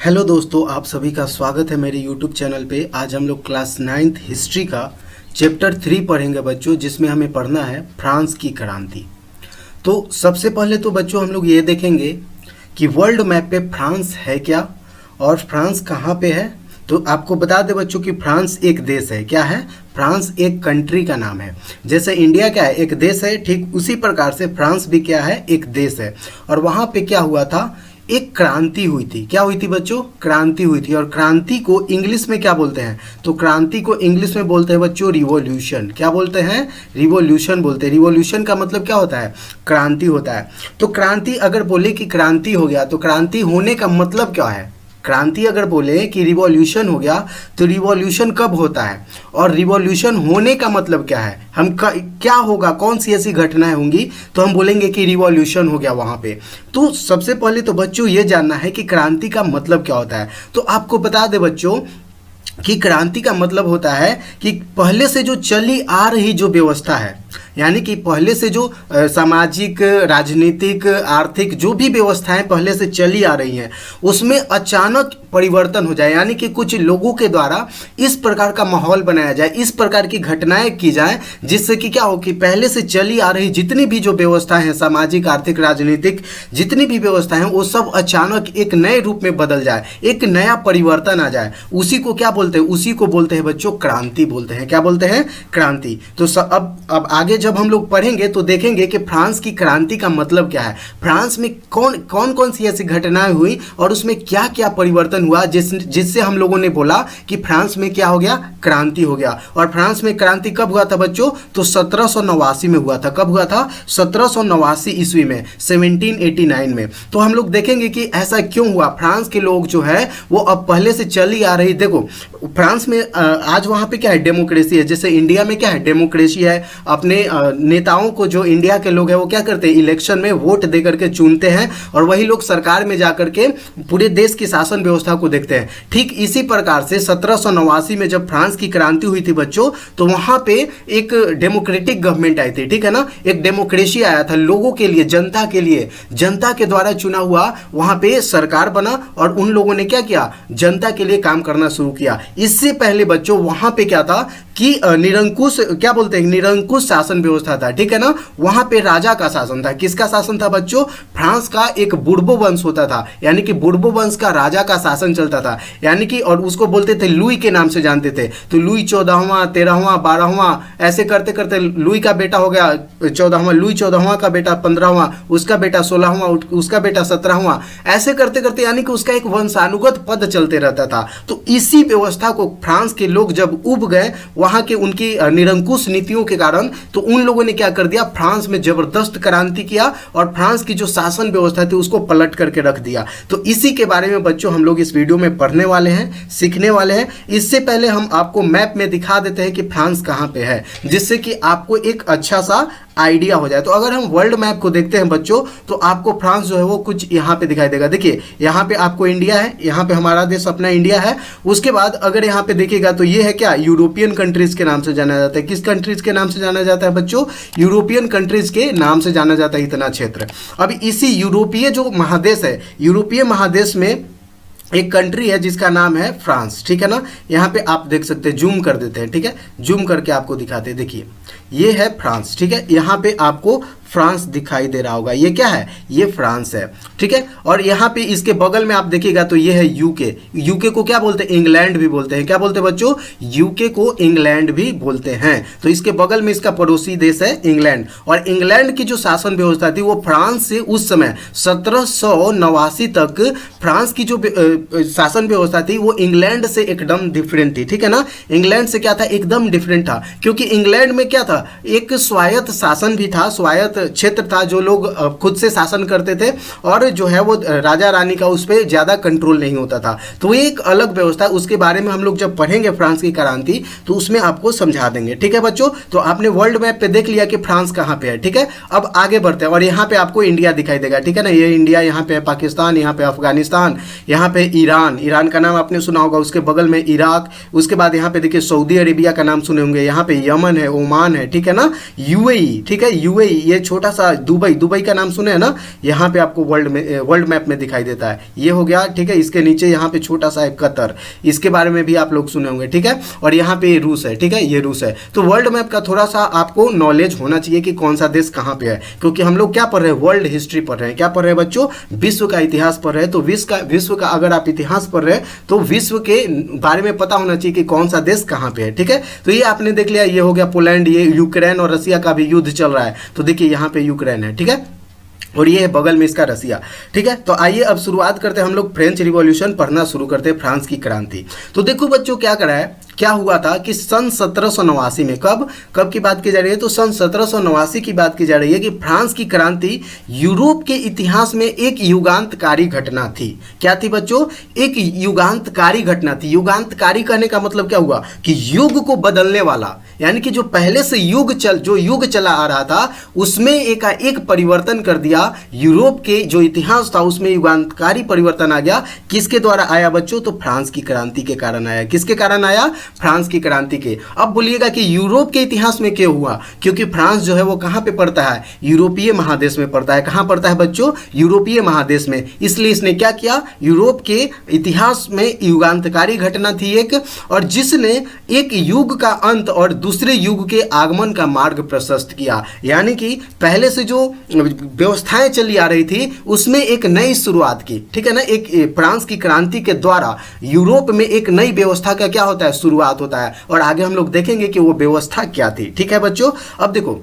Hello दोस्तों, आप सभी का स्वागत है मेरे यूट्यूब चैनल पे। आज हम लोग क्लास 9th हिस्ट्री का चैप्टर 3 पढ़ेंगे बच्चों, जिसमें हमें पढ़ना है फ्रांस की क्रांति। तो सबसे पहले तो बच्चों हम लोग ये देखेंगे कि वर्ल्ड मैप पे फ्रांस है क्या और फ्रांस कहाँ पे है। तो आपको बता दें बच्चों कि फ्रांस एक देश है। क्या है? फ्रांस एक कंट्री का नाम है। जैसे इंडिया क्या है, एक देश है, ठीक उसी प्रकार से फ्रांस भी क्या है, एक देश है। और वहाँ पे क्या हुआ था, एक क्रांति हुई थी। क्या हुई थी बच्चों? क्रांति हुई थी। और क्रांति को इंग्लिश में क्या बोलते हैं? तो क्रांति को इंग्लिश में बोलते हैं बच्चों रिवॉल्यूशन। क्या बोलते हैं? रिवॉल्यूशन बोलते हैं। रिवॉल्यूशन का मतलब क्या होता है? क्रांति होता है। तो क्रांति अगर बोले कि क्रांति हो गया, तो क्रांति होने का मतलब क्या है? क्रांति अगर बोले कि रिवॉल्यूशन हो गया, तो रिवॉल्यूशन कब होता है और रिवॉल्यूशन होने का मतलब क्या है? क्या होगा, कौन सी ऐसी घटनाएं होंगी तो हम बोलेंगे कि रिवॉल्यूशन हो गया वहां पे। तो सबसे पहले तो बच्चों ये जानना है कि क्रांति का मतलब क्या होता है। तो आपको बता दे बच्चों कि क्रांति का मतलब होता है कि पहले से जो चली आ रही जो व्यवस्था है, यानी कि पहले से जो सामाजिक, राजनीतिक, आर्थिक जो भी व्यवस्थाएं पहले से चली आ रही हैं, उसमें अचानक परिवर्तन हो जाए। यानी कि कुछ लोगों के द्वारा इस प्रकार का माहौल बनाया जाए, इस प्रकार की घटनाएं की जाए, जिससे कि क्या हो कि पहले से चली आ रही जितनी भी जो व्यवस्थाएं हैं, सामाजिक, आर्थिक, राजनीतिक जितनी भी व्यवस्थाएं हैं, वो सब अचानक एक नए रूप में बदल जाए, एक नया परिवर्तन आ जाए। उसी को क्या बोलते हैं? उसी को बोलते हैं बच्चों क्रांति बोलते हैं। क्या बोलते हैं? क्रांति। तो अब आगे जब हम लोग पढ़ेंगे तो देखेंगे कि फ्रांस की क्रांति का मतलब क्या है, फ्रांस में कौन सी ऐसी घटनाएं हुई और उसमें क्या क्या परिवर्तन हुआ जिससे हम लोगों ने बोला कि फ्रांस में क्या हो गया, क्रांति हो गया। और फ्रांस में क्रांति कब हुआ था बच्चों? तो 1789 में हुआ था। कब हुआ था? 1789 ईस्वी में, 1789 में। तो हम लोग देखेंगे कि ऐसा क्यों हुआ। फ्रांस के लोग जो है वो अब पहले से चली आ रही, देखो फ्रांस में आज वहां पे क्या है, डेमोक्रेसी है। जैसे इंडिया में क्या है, डेमोक्रेसी है। अपने नेताओं को जो इंडिया के लोग हैं वो क्या करते हैं, इलेक्शन में वोट दे करके चुनते हैं और वही लोग सरकार में जाकर के पूरे देश की शासन व्यवस्था को देखते हैं। ठीक इसी प्रकार से 1789 में जब फ्रांस की क्रांति हुई थी बच्चों, तो वहां पे एक डेमोक्रेटिक गवर्नमेंट आई थी। ठीक है ना, एक डेमोक्रेसी आया था लोगों के लिए, जनता के लिए, जनता के द्वारा चुना हुआ वहां पे सरकार बना और उन लोगों ने क्या किया, जनता के लिए काम करना शुरू किया। इससे पहले बच्चों वहां पे क्या था कि निरंकुश, क्या बोलते हैं, निरंकुश शासन व्यवस्था था। ठीक है ना, वहां पे राजा का शासन था। किसका शासन था बच्चों? फ्रांस का एक बुर्बो वंश होता था, यानी कि बुर्बो वंश का राजा का शासन चलता था। यानी कि और उसको बोलते थे, लुई के नाम से जानते थे। तो लुई 14वां, 13वां, 12वां ऐसे करते करते लुई का बेटा हो गया 14वां, लुई 14वां का बेटा 15वां, उसका बेटा 16वां, उसका बेटा 17वां, ऐसे करते करते यानी कि उसका एक वंशानुगत पद चलते रहता था। तो इसी व्यवस्था को फ्रांस के लोग जब उब गए वहां के उनकी निरंकुश नीतियों के कारण, तो उन लोगों ने क्या कर दिया, फ्रांस में जबरदस्त क्रांति किया और फ्रांस की जो शासन व्यवस्था थी उसको पलट करके रख दिया। तो इसी के बारे में बच्चों हम लोग इस वीडियो में पढ़ने वाले हैं, सीखने वाले हैं। इससे पहले हम आपको मैप में दिखा देते हैं कि फ्रांस कहां पे है, जिससे कि आपको एक अच्छा सा आइडिया हो जाए। तो अगर हम वर्ल्ड मैप को देखते हैं बच्चों, तो आपको फ्रांस जो है वो कुछ यहाँ पे दिखाई देगा। देखिए यहाँ पे आपको इंडिया है, यहाँ पे हमारा देश अपना इंडिया है। उसके बाद अगर यहाँ पे देखिएगा तो ये है क्या, यूरोपियन कंट्रीज के नाम से जाना जाता है। किस कंट्रीज के नाम से जाना जाता है बच्चों? यूरोपियन कंट्रीज के नाम से जाना जाता है इतना क्षेत्र। अब इसी यूरोपीय जो महादेश है, यूरोपीय महादेश में एक कंट्री है जिसका नाम है फ्रांस। ठीक है ना, यहाँ पे आप देख सकते हैं, जूम कर देते हैं। ठीक है, जूम करके आपको दिखाते हैं। देखिए ये है फ्रांस। ठीक है, यहाँ पे आपको फ्रांस दिखाई दे रहा होगा। ये क्या है? ये फ्रांस है। ठीक है, और यहाँ पे इसके बगल में आप देखिएगा तो ये है यूके। यूके को क्या बोलते हैं? इंग्लैंड भी बोलते हैं। क्या बोलते हैं बच्चों? यूके को इंग्लैंड भी बोलते हैं। तो इसके बगल में इसका पड़ोसी देश है इंग्लैंड। और इंग्लैंड की जो शासन व्यवस्था थी वो फ्रांस से उस समय 1789 तक फ्रांस की जो शासन व्यवस्था थी वो इंग्लैंड से एकदम डिफरेंट थी। ठीक है ना, इंग्लैंड से क्या था, एकदम डिफरेंट था। क्योंकि इंग्लैंड में क्या था, एक स्वायत्त शासन भी था, स्वायत्त क्षेत्र था, जो लोग खुद से शासन करते थे और जो है वो राजा रानी का उस पर ज्यादा कंट्रोल नहीं होता था। तो ये एक अलग व्यवस्था, उसके बारे में हम लोग जब पढ़ेंगे फ्रांस की क्रांति तो उसमें आपको समझा देंगे। ठीक है बच्चों, तो आपने वर्ल्ड मैप पे देख लिया कि फ्रांस कहाँ पे है। ठीक है, अब आगे बढ़ते हैं और यहाँ पे आपको इंडिया दिखाई देगा। ठीक है ना, ये इंडिया, यहाँ पे पाकिस्तान, यहाँ पे अफगानिस्तान, यहाँ पे ईरान, ईरान का नाम आपने सुना होगा, उसके बगल में इराक, उसके बाद यहाँ पे देखिए सऊदी अरेबिया का नाम सुने होंगे, यहाँ पे यमन है, ओमान है। ठीक है ना, यूएई, ठीक है, यूएई, ये छोटा सा दुबई, दुबई का नाम सुने हैं ना, यहाँ पे आपको वर्ल्ड मैप में दिखाई देता है, ये हो गया, ठीक है। इसके नीचे यहाँ पे छोटा सा है कतर, इसके बारे में भी आप लोग सुने होंगे, ठीक है। और यहाँ पे रूस है, ठीक है, ये रूस है। तो वर्ल्ड मैप का थोड़ा सा आपको नॉलेज होना चाहिए कि कौन सा देश कहाँ पे है, क्योंकि हम लोग क्या पढ़ रहे हैं, वर्ल्ड हिस्ट्री पढ़ रहे हैं, क्या पढ़ रहे हैं बच्चों, विश्व का इतिहास पढ़ रहे हैं। तो विश्व का अगर आप इतिहास पढ़ रहे हैं तो विश्व के बारे में पता होना चाहिए कि कौन सा देश कहाँ पे है, ठीक है। तो ये आपने देख लिया, ये हो गया पोलैंड, ये यूक्रेन और रसिया का भी युद्ध चल रहा है, तो देखिए यहाँ पे यूक्रेन है, ठीक है, और ये है बगल में इसका रसिया, ठीक है। तो आइए अब शुरुआत करते हैं, हम लोग फ्रेंच रिवॉल्यूशन पढ़ना शुरू करते हैं, फ्रांस की क्रांति। तो देखो बच्चों क्या करा है, क्या हुआ था कि सन 1789 में, कब की बात की जा रही है, तो सन 1789 की बात की जा रही है कि फ्रांस की क्रांति यूरोप के इतिहास में एक युगांतकारी घटना थी। क्या थी बच्चों, एक युगांतकारी घटना थी। युगांतकारी कहने का मतलब क्या हुआ कि युग को बदलने वाला, यानी कि जो पहले से युग चला आ रहा था उसमें एक परिवर्तन कर दिया। यूरोप के जो इतिहास था उसमें युगांतकारी परिवर्तन आ गया। किसके द्वारा आया बच्चों, तो फ्रांस की क्रांति के कारण आया। किसके कारण आया, फ्रांस की क्रांति के। अब बोलिएगा कि यूरोप के इतिहास में क्यों हुआ, क्योंकि फ्रांस जो है वो कहाँ पे पड़ता है, यूरोपीय महादेश में पड़ता है। कहाँ पड़ता है बच्चों, यूरोपीय महादेश में। इसलिए इसने क्या किया, यूरोप के इतिहास में युगांतकारी घटना थी एक, और जिसने एक युग का अंत और दूसरे युग के आगमन का मार्ग प्रशस्त किया। यानी कि पहले से जो व्यवस्थाएं चली आ रही थी उसमें एक नई शुरुआत की, ठीक है ना। एक फ्रांस की क्रांति के द्वारा यूरोप में एक नई व्यवस्था का क्या होता है, शुरुआत होता है। और आगे हम लोग देखेंगे कि वो व्यवस्था क्या थी, ठीक है बच्चों। अब देखो,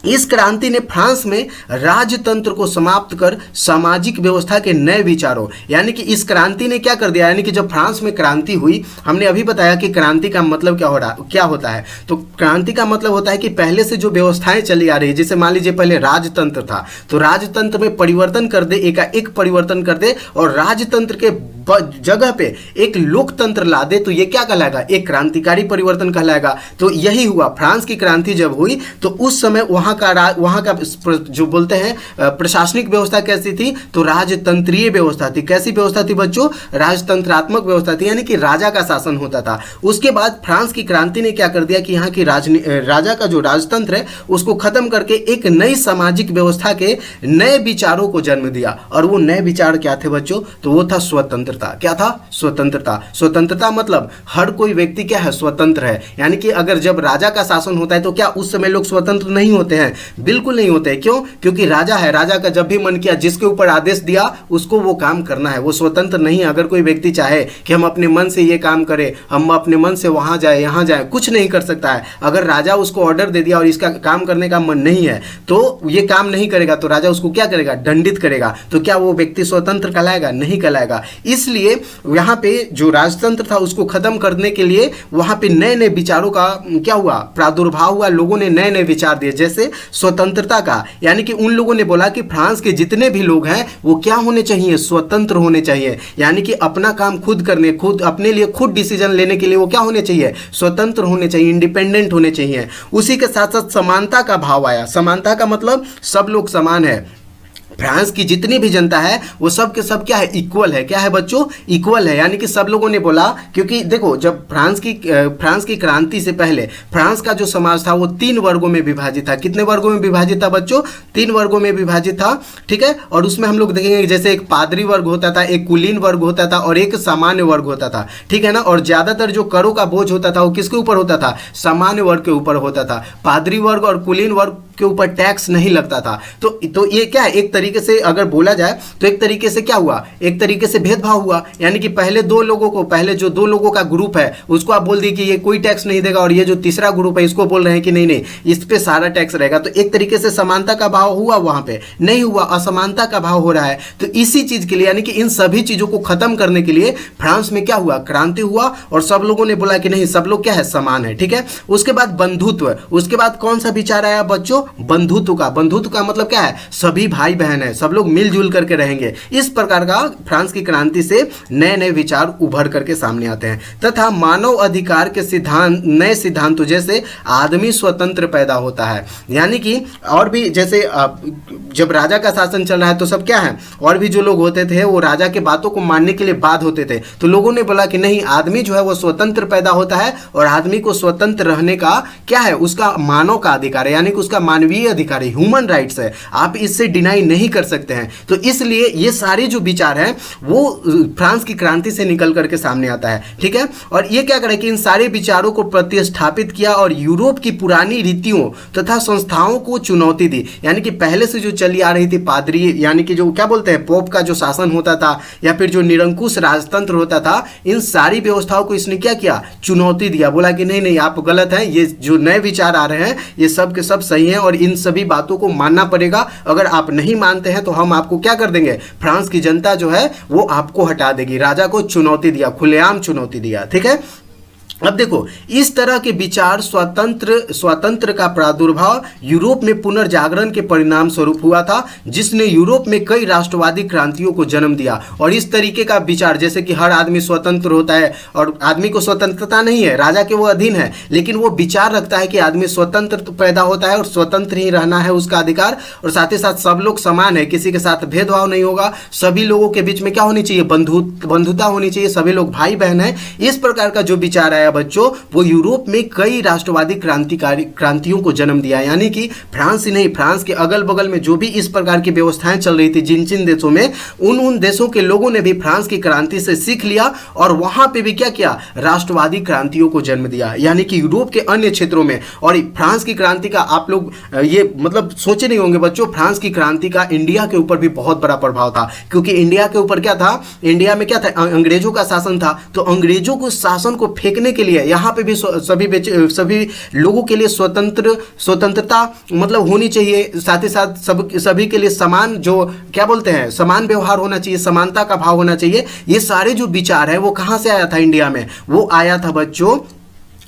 इस क्रांति ने फ्रांस में राजतंत्र को समाप्त कर सामाजिक व्यवस्था के नए विचारों, यानी कि इस क्रांति ने क्या कर दिया, यानी कि जब फ्रांस में क्रांति हुई, हमने अभी बताया कि क्रांति का मतलब क्या होता है। तो क्रांति का मतलब होता है कि पहले से जो व्यवस्थाएं चली आ रही है, जैसे मान लीजिए पहले राजतंत्र था, तो राजतंत्र में परिवर्तन कर दे, एक परिवर्तन कर दे और राजतंत्र के जगह पे एक लोकतंत्र ला दे, तो ये क्या कहलाएगा, एक क्रांतिकारी परिवर्तन कहलाएगा। तो यही हुआ, फ्रांस की क्रांति जब हुई तो उस समय वहाँ का जो बोलते हैं प्रशासनिक व्यवस्था कैसी थी, तो राजतंत्रीय व्यवस्था थी। कैसी व्यवस्था थी बच्चों, राजतंत्रात्मक व्यवस्था थी, यानी कि राजा का शासन होता था। उसके बाद फ्रांस की क्रांति ने क्या कर दिया कि यहाँ की राजा का जो राजतंत्र है उसको खत्म करके एक नई सामाजिक व्यवस्था के नए विचारों को जन्म दिया। और वो नए विचार क्या थे बच्चों, तो वो था स्वतंत्रता। क्या था, स्वतंत्रता। स्वतंत्रता मतलब हर कोई व्यक्ति क्या है, स्वतंत्र है। यानी कि अगर जब राजा का शासन होता है तो क्या उस समय लोग स्वतंत्र नहीं होते हैं, बिल्कुल नहीं होते। क्यों, क्योंकि राजा है, राजा का जब भी मन किया, जिसके ऊपर आदेश दिया उसको वो काम करना है, वो स्वतंत्र नहीं है। अगर कोई व्यक्ति चाहे कि हम अपने मन से ये काम करें, हम अपने मन से वहां जाए यहाँ जाए, कुछ नहीं कर सकता है। अगर राजा उसको ऑर्डर दे दिया और इसका काम करने का मन नहीं है तो ये काम नहीं करेगा, तो राजा उसको क्या करेगा, दंडित करेगा। तो क्या वो व्यक्ति स्वतंत्र कहलाएगा, नहीं कहलाएगा। इसलिए यहाँ पे जो राजतंत्र था उसको खत्म करने के लिए वहां पे नए नए विचारों का क्या हुआ, प्रादुर्भाव हुआ। लोगों ने नए नए विचार दिए, जैसे स्वतंत्रता का, यानी कि उन लोगों ने बोला कि फ्रांस के जितने भी लोग हैं वो क्या होने चाहिए, स्वतंत्र होने चाहिए। यानी कि अपना काम खुद करने, खुद अपने लिए खुद डिसीजन लेने के लिए वो क्या होने चाहिए, स्वतंत्र होने चाहिए, इंडिपेंडेंट होने चाहिए। उसी के साथ साथ समानता का भाव आया। समानता का मतलब सब लोग समान है। फ्रांस की जितनी भी जनता है वो सब के सब क्या है, इक्वल है। क्या है बच्चों, इक्वल है। यानी कि सब लोगों ने बोला, क्योंकि देखो जब फ्रांस की क्रांति से पहले फ्रांस का जो समाज था वो 3 वर्गों में विभाजित था। कितने वर्गों में विभाजित था बच्चों, 3 वर्गों में विभाजित था, ठीक है। और उसमें हम लोग देखेंगे जैसे एक पादरी वर्ग होता था, एक कुलीन वर्ग होता था और एक सामान्य वर्ग होता था, ठीक है ना। और ज्यादातर जो करों का बोझ होता था वो किसके ऊपर होता था, सामान्य वर्ग के ऊपर होता था। पादरी वर्ग और कुलीन वर्ग के ऊपर टैक्स नहीं लगता था। तो ये क्या है, एक तरीके से अगर बोला जाए तो एक तरीके से क्या हुआ, एक तरीके से भेदभाव हुआ। यानी कि पहले जो 2 लोगों का ग्रुप है उसको आप बोल दिए कि ये कोई टैक्स नहीं देगा, और ये जो तीसरा ग्रुप है इसको बोल रहे हैं कि नहीं इस पे सारा टैक्स रहेगा। तो एक तरीके से समानता का भाव हुआ, वहां पे नहीं हुआ, असमानता का भाव हो रहा है। तो इसी चीज के लिए, यानी कि इन सभी चीजों को खत्म करने के लिए फ्रांस में क्या हुआ, क्रांति हुआ, और सब लोगों ने बोला कि नहीं, सब लोग क्या है, समान है, ठीक है। उसके बाद बंधुत्व, उसके बाद कौन सा विचार आया बच्चों, बंधुत्व का मतलब क्या है, सभी भाई बहन है, सब लोग मिलजुल करके रहेंगे। इस प्रकार का फ्रांस की क्रांति से नए नए विचार उभर करके सामने आते हैं, तथा मानव अधिकार के सिद्धांत, नए सिद्धांतों जैसे आदमी स्वतंत्र पैदा होता है। यानी कि और भी जैसे जब राजा का शासन चल रहा है तो सब क्या है, और भी जो लोग होते थे वो राजा के बातों को मानने के लिए बाध्य होते थे, तो लोगों ने बोला कि नहीं, आदमी जो है वो स्वतंत्र पैदा होता है और आदमी को स्वतंत्र रहने का क्या है, उसका मानव का अधिकार है, यानी कि उसका मानवीय अधिकार है, ह्यूमन राइट्स है, आप इससे डिनाई नहीं कर सकते हैं। तो इसलिए ये सारे जो विचार हैं वो फ्रांस की क्रांति से निकल करके सामने आता है, ठीक है। और ये क्या करे कि इन सारे विचारों को प्रतिस्थापित किया और यूरोप की पुरानी रीतियों तथा संस्थाओं को चुनौती दी। यानी कि पहले से जो चली आ रही थी पादरी, यानी कि जो क्या बोलते हैं पोप का जो शासन होता था या फिर जो निरंकुश राजतंत्र होता था, इन सारी व्यवस्थाओं को इसने क्या किया, चुनौती दिया, बोला कि नहीं नहीं आप गलत हैं, ये जो नए विचार आ रहे हैं ये सब के सब सही हैं और इन सभी बातों को मानना पड़ेगा। अगर आप नहीं मानते हैं तो हम आपको क्या कर देंगे, फ्रांस की जनता जो है वो आपको हटा देगी। राजा को चुनौती दिया, खुलेआम चुनौती दिया, ठीक है। अब देखो, इस तरह के विचार स्वातंत्र का प्रादुर्भाव यूरोप में पुनर्जागरण के परिणाम स्वरूप हुआ था, जिसने यूरोप में कई राष्ट्रवादी क्रांतियों को जन्म दिया। और इस तरीके का विचार, जैसे कि हर आदमी स्वतंत्र होता है और आदमी को स्वतंत्रता नहीं है, राजा के वो अधीन है, लेकिन वो विचार रखता है कि आदमी स्वतंत्र तो पैदा होता है और स्वतंत्र ही रहना है उसका अधिकार, और साथ ही साथ सब लोग समान है, किसी के साथ भेदभाव नहीं होगा, सभी लोगों के बीच में क्या होनी चाहिए, बंधुता होनी चाहिए, सभी लोग भाई बहन हैं। इस प्रकार का जो विचार है बच्चों, वो यूरोप में कई राष्ट्रवादी क्रांतियों को जन्म दिया। यानी कि फ्रांस ही नहीं, फ्रांस के अगल बगल में जो भी इस प्रकार की व्यवस्थाएं चल रही थी जिन देशों में, उन देशों के लोगों ने भी फ्रांस की क्रांति से सीख लिया और वहां पे भी क्या किया, राष्ट्रवादी क्रांतियों को जन्म दिया। यानी कि यूरोप के अन्य क्षेत्रों में। और फ्रांस की क्रांति का आप लोग ये मतलब सोचे नहीं होंगे बच्चों, फ्रांस की क्रांति का इंडिया के ऊपर भी बहुत बड़ा प्रभाव था, क्योंकि इंडिया के ऊपर क्या था, इंडिया में क्या था, अंग्रेजों का शासन था। तो अंग्रेजों को शासन को फेंकने के लिए यहाँ पे भी सभी लोगों के लिए स्वतंत्रता मतलब होनी चाहिए, साथ ही साथ सभी के लिए समान, जो क्या बोलते हैं, समान व्यवहार होना चाहिए, समानता का भाव होना चाहिए। ये सारे जो विचार है वो कहाँ से आया था, इंडिया में वो आया था बच्चों,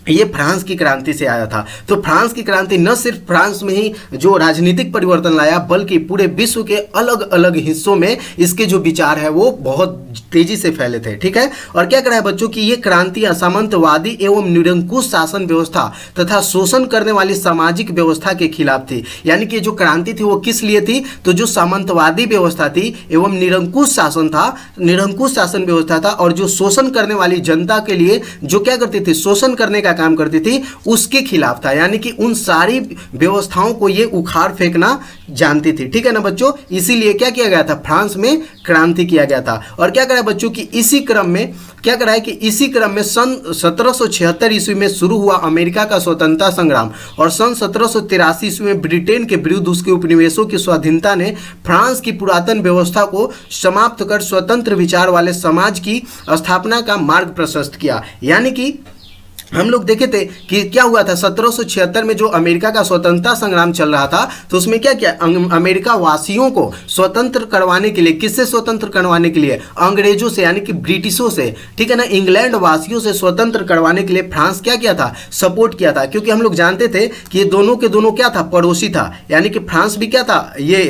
ये फ्रांस की क्रांति से आया था। तो फ्रांस की क्रांति न सिर्फ फ्रांस में ही जो राजनीतिक परिवर्तन लाया, बल्कि पूरे विश्व के अलग अलग हिस्सों में इसके जो विचार है वो बहुत तेजी से फैले थे, ठीक है। और क्या करा है बच्चों की ये क्रांतियां सामंतवादी एवं निरंकुश शासन व्यवस्था तथा शोषण करने वाली सामाजिक व्यवस्था के खिलाफ थी। यानी कि जो क्रांति थी वो किस लिए थी, तो जो सामंतवादी व्यवस्था थी एवं निरंकुश शासन था, निरंकुश शासन व्यवस्था था, और जो शोषण करने वाली जनता के लिए जो क्या करती थी, शोषण करने का काम करती थी, उसके खिलाफ था। यानी कि उन सारी व्यवस्थाओं को ये उखाड़ फेंकना जानती थी, ठीक है ना बच्चों। इसीलिए क्या किया गया था, फ्रांस में क्रांति किया गया था। और क्या करा बच्चों की इसी क्रम में क्या करा है कि इसी क्रम में सन 1776 ईस्वी में शुरू हुआ अमेरिका का स्वतंत्रता संग्राम, और सन 1783 ईस्वी में ब्रिटेन के विरुद्ध उसके उपनिवेशों की स्वाधीनता ने फ्रांस की पुरातन व्यवस्था को समाप्त कर स्वतंत्र विचार वाले समाज की स्थापना का मार्ग प्रशस्त किया। यानी कि हम लोग देखे थे कि क्या हुआ था 1776 में जो अमेरिका का स्वतंत्रता संग्राम चल रहा था, तो उसमें क्या किया, अमेरिका वासियों को स्वतंत्र करवाने के लिए, किससे स्वतंत्र करवाने के लिए, अंग्रेजों से, यानी कि ब्रिटिशों से, ठीक है ना, इंग्लैंड वासियों से स्वतंत्र करवाने के लिए फ्रांस क्या किया था, सपोर्ट किया था। क्योंकि हम लोग जानते थे कि ये दोनों के दोनों क्या था, पड़ोसी था। यानी कि फ्रांस भी क्या था, ये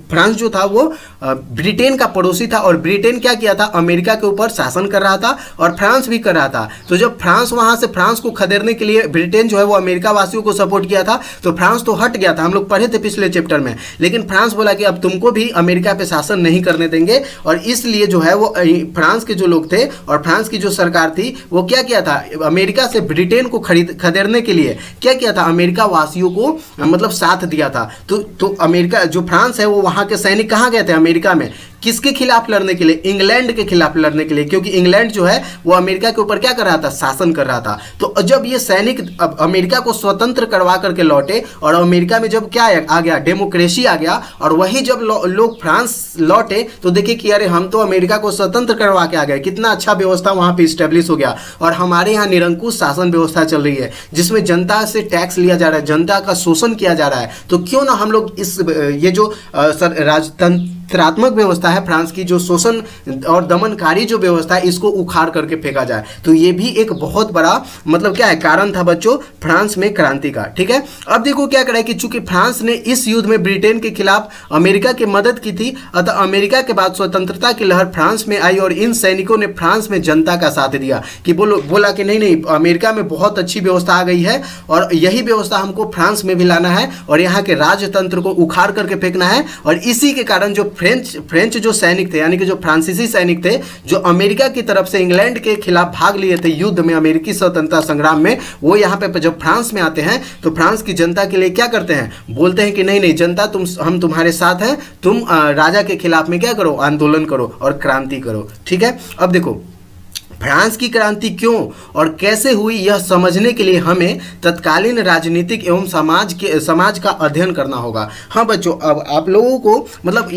फ्रांस जो था वो ब्रिटेन का पड़ोसी था, और ब्रिटेन क्या किया था, अमेरिका के ऊपर शासन कर रहा था और फ्रांस भी कर रहा था। तो जब फ्रांस वहां से फ्रांस को खदेड़ने के लिए ब्रिटेन जो है वो अमेरिका वासियों को सपोर्ट किया था, तो फ्रांस तो हट गया था, हम लोग पढ़े थे पिछले चैप्टर में। लेकिन फ्रांस बोला कि अब तुमको भी अमेरिका पे शासन नहीं करने देंगे, और इसलिए जो है वो फ्रांस के जो लोग थे और फ्रांस की जो सरकार थी वो क्या किया था, अमेरिका से ब्रिटेन को खदेड़ने के लिए क्या किया था, अमेरिका वासियों को मतलब साथ दिया था। तो अमेरिका जो फ्रांस है वो वहां के सैनिक कहाँ गए थे, अमेरिका में, किसके खिलाफ लड़ने के लिए, इंग्लैंड के खिलाफ लड़ने के लिए, क्योंकि इंग्लैंड जो है वो अमेरिका के ऊपर क्या कर रहा था, शासन कर रहा था। तो जब ये सैनिक अमेरिका को स्वतंत्र करवा करके लौटे, और अमेरिका में जब क्या आ गया, डेमोक्रेसी आ गया, और वही जब लोग फ्रांस लौटे तो देखे कि अरे हम तो अमेरिका को स्वतंत्र करवा के आ गए, कितना अच्छा व्यवस्था वहां पे स्टेब्लिश हो गया, और हमारे यहाँ निरंकुश शासन व्यवस्था चल रही है जिसमें जनता से टैक्स लिया जा रहा है, जनता का शोषण किया जा रहा है। तो क्यों ना हम लोग इस ये जो राजतंत्र त्रात्मक व्यवस्था है फ्रांस की, जो शोषण और दमनकारी जो व्यवस्था है, इसको उखाड़ करके फेंका जाए। तो ये भी एक बहुत बड़ा मतलब क्या है कारण था बच्चों फ्रांस में क्रांति का। ठीक है, अब देखो क्या करा है कि चूंकि फ्रांस ने इस युद्ध में ब्रिटेन के खिलाफ अमेरिका की मदद की थी, अतः अमेरिका के बाद स्वतंत्रता की लहर फ्रांस में आई और इन सैनिकों ने फ्रांस में जनता का साथ दिया कि बोला कि नहीं नहीं, अमेरिका में बहुत अच्छी व्यवस्था आ गई है और यही व्यवस्था हमको फ्रांस में भी लाना है और यहाँ के राजतंत्र को उखाड़ करके फेंकना है। और इसी के कारण जो फ्रेंच जो सैनिक थे, यानी कि जो फ्रांसीसी सैनिक थे, जो अमेरिका की तरफ से इंग्लैंड के खिलाफ भाग लिए थे युद्ध में, अमेरिकी स्वतंत्रता संग्राम में, वो यहाँ पे जब फ्रांस में आते हैं तो फ्रांस की जनता के लिए क्या करते हैं, बोलते हैं कि नहीं नहीं जनता, हम तुम्हारे साथ हैं, तुम राजा के खिलाफ में क्या करो, आंदोलन करो और क्रांति करो। ठीक है, अब देखो फ्रांस की क्रांति क्यों और कैसे हुई, यह समझने के लिए हमें तत्कालीन राजनीतिक एवं समाज का अध्ययन करना होगा। हाँ बच्चों, अब आप लोगों को मतलब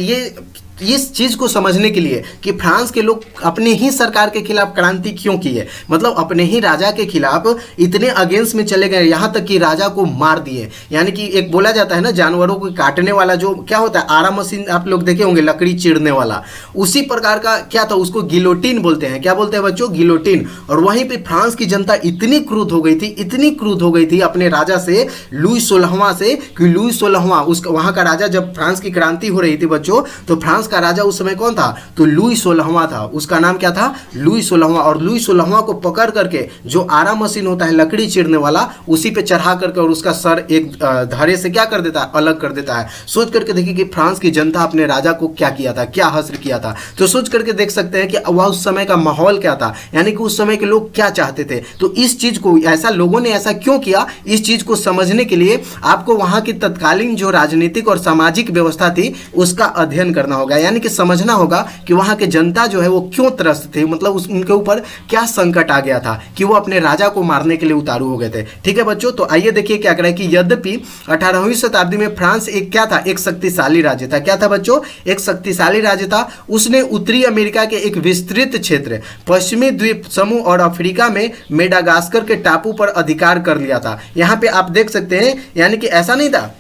इस चीज़ को समझने के लिए कि फ्रांस के लोग अपने ही सरकार के खिलाफ क्रांति क्यों की है, मतलब अपने ही राजा के खिलाफ इतने अगेंस्ट में चले गए, यहाँ तक कि राजा को मार दिए। यानी कि एक बोला जाता है ना, जानवरों को काटने वाला जो क्या होता है, आरा मशीन आप लोग देखे होंगे, लकड़ी चीरने वाला, उसी प्रकार का क्या था, उसको गिलोटिन बोलते हैं। क्या बोलते हैं बच्चों, गिलोटिन। और वहीं पर फ्रांस की जनता इतनी क्रुद्ध हो गई थी, इतनी क्रुद्ध हो गई थी अपने राजा से, लुई 16वां से, कि लुई 16वां उसका वहाँ का राजा, जब फ्रांस की क्रांति हो रही थी बच्चों, तो फ्रांस का राजा उस समय कौन था, तो लुई 16वां था। उसका नाम क्या था, लुई 16वां। और लुई 16वां को पकड़ करके जो आरा मशीन होता है लकड़ी चीरने वाला, उसी पे चढ़ा करके और उसका सर एक धारे से क्या कर देता है, अलग कर देता है। सोच करके देखिए कि फ्रांस की जनता अपने राजा को क्या किया था, क्या हश्र किया था। तो सोच करके देख सकते हैं कि वह उस समय का माहौल क्या था, यानी कि उस समय के लोग क्या चाहते थे। तो इस चीज को ऐसा लोगों ने ऐसा क्यों किया, इस चीज को समझने के लिए आपको वहां की तत्कालीन जो राजनीतिक और सामाजिक व्यवस्था थी उसका अध्ययन करना होगा, यानी कि समझना होगा कि वहां के जनता जो है वो क्यों त्रस्त थे, मतलब उनके ऊपर क्या संकट आ गया था कि वो अपने राजा को मारने के लिए उतारू हो गए थे। ठीक है बच्चों, तो आइए देखिए क्या करें कि यद्यपि 18वीं शताब्दी में फ्रांस एक क्या था, एक शक्तिशाली राज्य था। क्या था बच्चों, एक शक्तिशाली राज्य था। उसने उत्तरी अमेरिका के एक विस्तृत क्षेत्र, पश्चिमी द्वीप समूह और अफ्रीका में मेडागास्कर के टापू पर अधिकार कर लिया था। यहाँ पे आप देख सकते हैं, यानी कि ऐसा नहीं था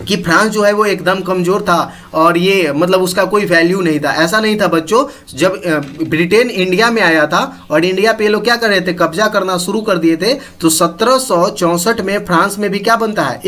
कि फ्रांस जो है वो एकदम कमज़ोर था और ये मतलब उसका कोई वैल्यू नहीं था, ऐसा नहीं था बच्चों। जब ब्रिटेन इंडिया में आया था और इंडिया पे लोग क्या कर रहे थे, कब्जा करना शुरू कर दिए थे, तो 1764 में फ्रांस में भी क्या बनता है,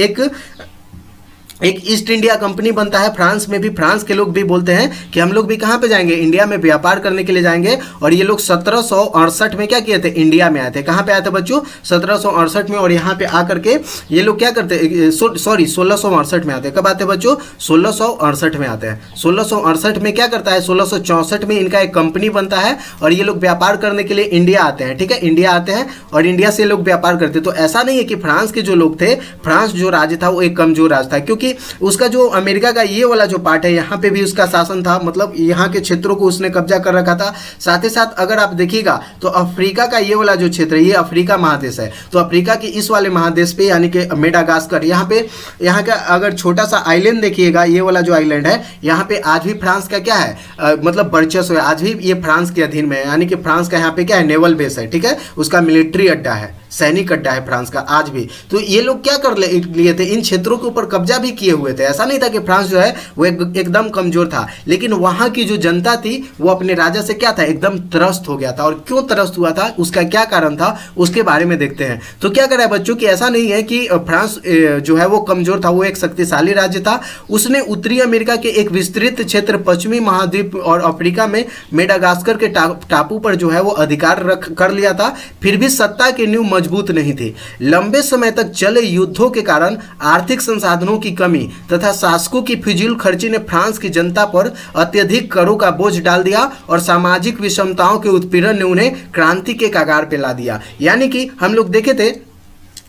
एक ईस्ट इंडिया कंपनी बनता है फ्रांस में भी। फ्रांस के लोग भी बोलते हैं कि हम लोग भी कहाँ पे जाएंगे, इंडिया में व्यापार करने के लिए जाएंगे। और ये लोग 1768 में क्या किए थे, इंडिया में आए थे। कहाँ पे आए थे बच्चों, 1768 में। और यहाँ पे आकर के ये लोग क्या करते, सॉरी 1668 में आते हैं। कब आते हैं बच्चों, 1668 में आते हैं। 1668 में क्या करता है, 1664 में इनका एक कंपनी बनता है और ये लोग व्यापार करने के लिए इंडिया आते हैं। ठीक है, इंडिया आते हैं और इंडिया से लोग व्यापार करते हैं। तो ऐसा नहीं है कि फ्रांस के जो लोग थे, फ्रांस जो राज्य था वो एक कमजोर राज्य था, क्योंकि उसका जो अमेरिका का ये वाला जो पार्ट है, यहाँ पे भी उसका शासन था, मतलब यहाँ के क्षेत्रों को उसने कब्जा कर रखा था। साथ ही साथ अगर आप देखिएगा तो अफ्रीका का ये वाला जो क्षेत्र है, ये अफ्रीका महादेश है। तो अफ्रीका की इस वाले महादेश पे, यानी कि मेडागास्कर, यहाँ का अगर छोटा सा आइलैंड देखिएगा, ये वाला जो आइलैंड है, यहाँ पे आज भी फ्रांस का क्या है, मतलब वर्चस्व है, आज भी ये फ्रांस के अधीन में है। यानी कि फ्रांस का यहाँ पे क्या है, नेवल बेस है। ठीक है, उसका मिलिट्री अड्डा है, सैनिक अड्डा है फ्रांस का आज भी। तो ये लोग क्या कर लिए थे, इन क्षेत्रों के ऊपर कब्जा भी किए हुए थे। ऐसा नहीं था कि फ्रांस जो है वो एकदम कमजोर था, लेकिन वहां की जो जनता थी वो अपने राजा से क्या था, एकदम त्रस्त हो गया था। और क्यों त्रस्त हुआ था, उसका क्या कारण था, उसके बारे में देखते हैं। तो क्या करा है बच्चों कि ऐसा नहीं है कि फ्रांस जो है वो कमजोर था, वो एक शक्तिशाली राज्य था। उसने उत्तरी अमेरिका के एक विस्तृत क्षेत्र, पश्चिमी महाद्वीप और अफ्रीका में मेडागास्कर के टापू पर जो है वो अधिकार कर लिया था। फिर भी सत्ता के नींव मजबूत नहीं थे। लंबे समय तक चले युद्धों के कारण आर्थिक संसाधनों की कमी तथा शासकों की फिजूल खर्ची ने फ्रांस की जनता पर अत्यधिक करों का बोझ डाल दिया और सामाजिक विषमताओं के उत्पीड़न ने उन्हें क्रांति के कगार पे ला दिया। यानी कि हम लोग देखे थे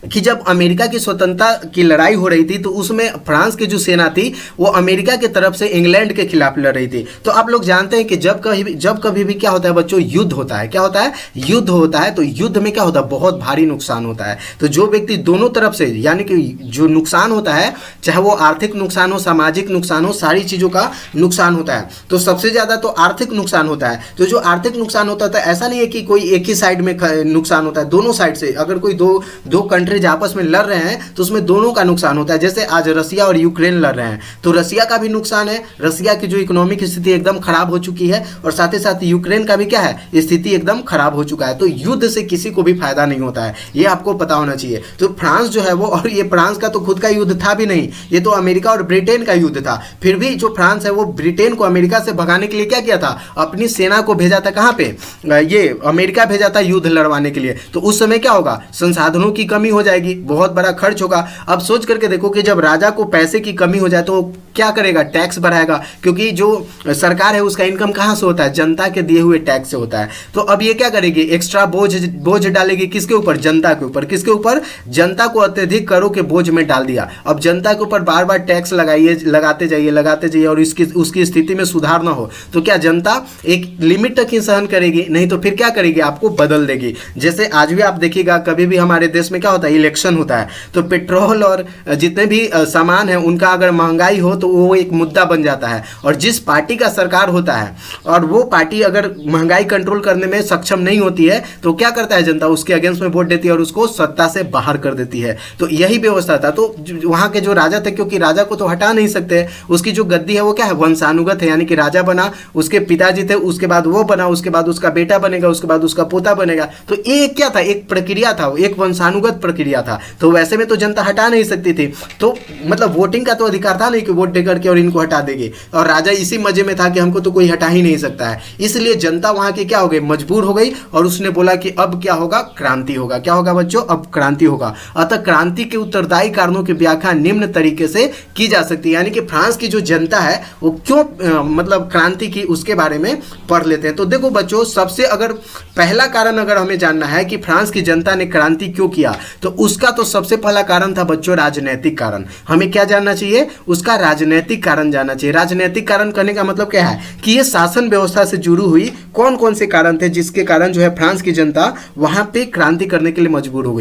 कि जब अमेरिका की स्वतंत्रता की लड़ाई हो रही थी तो उसमें फ्रांस की जो सेना थी वो अमेरिका की तरफ से इंग्लैंड के खिलाफ लड़ रही थी। तो आप लोग जानते हैं कि जब कभी भी क्या होता है बच्चों, युद्ध होता है। क्या होता है, युद्ध होता है। तो युद्ध में क्या होता है, बहुत भारी नुकसान होता है। तो जो व्यक्ति दोनों तरफ से, यानी कि जो नुकसान होता है, चाहे वो आर्थिक नुकसान हो, सामाजिक नुकसान हो, सारी चीज़ों का नुकसान होता है। तो सबसे ज़्यादा तो आर्थिक नुकसान होता है। तो जो आर्थिक नुकसान होता है, ऐसा नहीं है कि कोई एक ही साइड में नुकसान होता है, दोनों साइड से। अगर कोई दो कंट्रीज आपस में लड़ रहे हैं तो उसमें दोनों का नुकसान होता है। जैसे आज रसिया और यूक्रेन लड़ रहे हैं तो रसिया का भी नुकसान है, रसिया की जो इकोनॉमिक स्थिति एकदम खराब हो चुकी है, और साथ ही साथ यूक्रेन का भी क्या है, स्थिति एकदम खराब हो चुका है। तो युद्ध से किसी को भी फायदा नहीं होता है, ये आपको पता होना चाहिए। तो फ्रांस जो है वो, और ये फ्रांस का तो खुद का युद्ध था भी नहीं, ये तो अमेरिका और ब्रिटेन का युद्ध था। फिर भी जो फ्रांस है वो ब्रिटेन को अमेरिका से भगाने के लिए क्या किया था, अपनी सेना को भेजा था कहाँ पे, ये अमेरिका भेजा था युद्ध लड़वाने के लिए। तो उस समय क्या होगा, संसाधनों की कमी हो जाएगी, बहुत बड़ा खर्च होगा। अब सोच करके देखो कि जब राजा को पैसे की कमी हो जाए तो क्या करेगा, टैक्स बढ़ाएगा, क्योंकि जो सरकार है उसका इनकम कहाँ से होता है, जनता के दिए हुए टैक्स से होता है। तो अब ये क्या करेगी, एक्स्ट्रा बोझ डालेगी किसके ऊपर, जनता के ऊपर। किसके ऊपर, जनता को अत्यधिक करों के बोझ में डाल दिया। अब जनता के ऊपर बार बार टैक्स लगाते जाइए और उसकी स्थिति में सुधार ना हो तो क्या जनता एक लिमिट तक ही सहन करेगी, नहीं तो फिर क्या करेगी, आपको बदल देगी। जैसे आज भी आप देखिएगा, कभी भी हमारे देश में क्या होता है, इलेक्शन होता है तो पेट्रोल और जितने भी सामान है उनका अगर महंगाई हो तो वो एक मुद्दा बन जाता है। और जिस पार्टी का सरकार होता है और वो पार्टी अगर महंगाई कंट्रोल करने में सक्षम नहीं होती है तो क्या करता है, जनता उसके अगेंस्ट में वोट देती है और उसको सत्ता से बाहर कर देती है। तो यही व्यवस्था था। तो वहां के जो राजा थे, क्योंकि राजा को तो हटा नहीं सकते, उसकी जो गद्दी है वो क्या है, वंशानुगत है, यानी कि राजा बना, उसके पिताजी थे, उसके बाद वो बना, उसके बाद उसका बेटा बनेगा, उसके बाद उसका पोता बनेगा। तो ये क्या था, एक प्रक्रिया था, एक वंशानुगत प्रक्रिया था। तो वैसे में तो जनता हटा नहीं सकती थी, तो मतलब वोटिंग का तो अधिकार था नहीं कि वोट दे करके और इनको हटा देंगे। और राजा इसी मजे में था कि हमको तो कोई हटा ही नहीं सकता है, इसलिए जनता वहां की क्या हो गई, मजबूर हो गई, और उसने बोला कि अब क्या होगा, क्रांति होगा। क्या होगा बच्चों, अब क्रांति होगा। अतः क्रांति के उत्तरदायी कारणों की व्याख्या निम्न तरीके से की जा सकती है, यानी कि फ्रांस की जो जनता है वो क्यों मतलब क्रांति की, उसके बारे में पढ़ लेते हैं। तो देखो बच्चों, सबसे अगर पहला कारण अगर हमें जानना है कि फ्रांस की जनता ने क्रांति क्यों किया, तो उसका तो सबसे पहला कारण था बच्चों राजनीतिक कारण। हमें क्या जानना चाहिए, उसका राजनीतिक कारण जानना चाहिए। राजनीतिक कारण कहने का मतलब क्या है कि ये शासन व्यवस्था से जुड़ी हुई कौन कौन से कारण थे जिसके कारण जो है फ्रांस की जनता वहां पे क्रांति करने के लिए मजबूर हो गई।